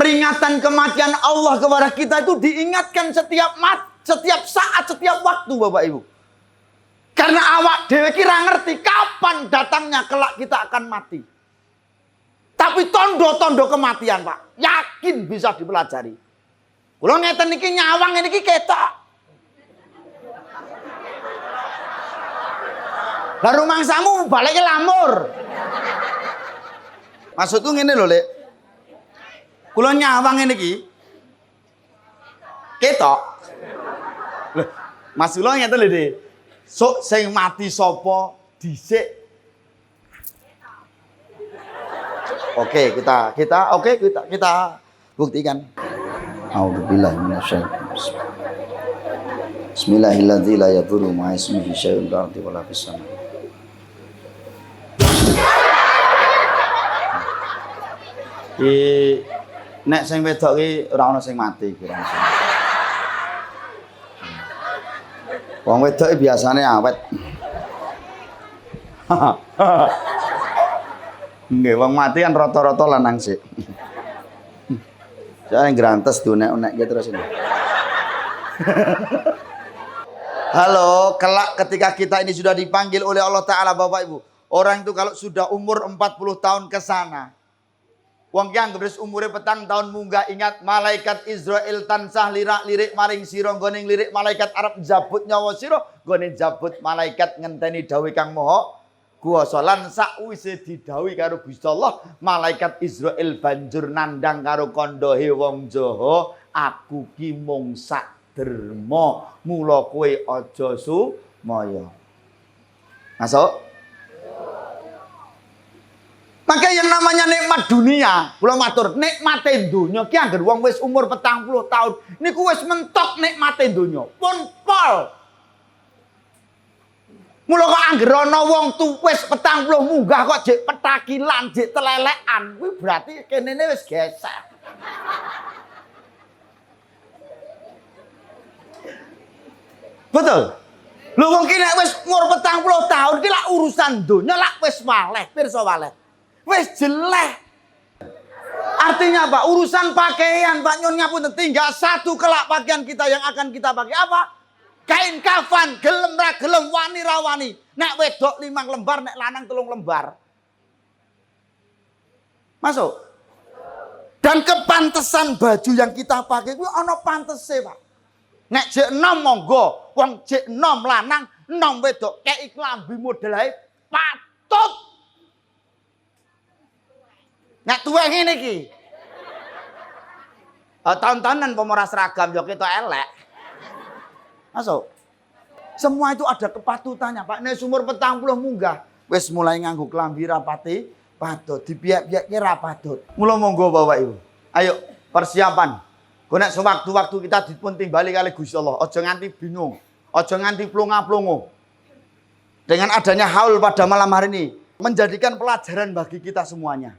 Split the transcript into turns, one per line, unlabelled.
Peringatan kematian Allah kepada kita itu diingatkan setiap saat, setiap waktu, Bapak Ibu. Karena awak dhewe kira ngerti kapan datangnya kelak kita akan mati. Tapi tondo-tondo kematian, Pak, yakin bisa dipelajari. Kula ngeten niki nyawang niki ketok. Lah rumangsamu balik lamur. Maksudku ngene lho, Lek. Kula nyawang ngene iki. Ketok. Lho, Mas kula ngeten lho, Dik. Sok sing mati sapa dhisik. Oke, kita buktikan. A'udzubillahi minasyaitonir. Bismillahirrahmanirrahim. La yadurru ma'a ismihi syai'un fil ardi wala fis sama'. Nek sing wedok ki ora ana sing mati kira. Wong wedok biasane awet. Nggih, wong mati kan rata-rata lanang sik. Jangan grantes dunek-unek gitu terus ini. Halo, kelak ketika kita ini sudah dipanggil oleh Allah Ta'ala, Bapak Ibu. Orang itu kalau sudah umur 40 tahun ke sana. Wong yang gebres umure petang tahun munggah, ingat malaikat Israel tansah lirak-lirik maring sira nggone lirik malaikat Arab jabut nyawa sira nggone jabut malaikat ngenteni dawuh Kang Maha Kuwasa lan sakwise didhawuhi karo Gusti Allah malaikat Israel banjur nandang karo kondohe wong jaha aku ki mung sak derma mula kowe aja sumaya. Masuk? Maka yang namanya nikmat dunia, kula matur, nikmate donya ki anggere wong wis umur 40 tahun, niku wis mentok nikmate donya. Pun pol. Mula kok anggere ana wong wis 40 munggah kok jek petakilan, jek telelekan, kuwi berarti kenene wis gesek. Betul? Lho wong ki nek wis umur 40 tahun ki lak urusan donya lak wis waleh, pirsa waleh. Wes jelek. Artinya apa? Urusan pakaian, Pak Nyon ngapunten tinggal satu kelak pakaian kita yang akan kita pakai apa? Kain kafan, gelem ra gelem, wani ra wani. Nek wedok 5 lembar, nek lanang 3 lembar. Masuk. Dan kepantesan baju yang kita pakai kuwi ana pantese, Pak. Nek jek enom monggo, wong jek enom lanang, enom wedok, kei klambi modelae patut. Nek tuwek ngene iki. Tahun-tahunan pemora seragam yo ketok elek. Masuk. Semua itu ada kepatutannya, Pak. Nek umur 40 munggah wis mulai nganggo klambi rapati patut, dipiak-piakke ra patut. Mula monggo Bapak Ibu. Ayo persiapan. Kok nek sewaktu-waktu kita dipun timbali kali Gusti Allah, aja nganti bingung, aja nganti plonga-plongo. Dengan adanya haul pada malam hari ini menjadikan pelajaran bagi kita semuanya.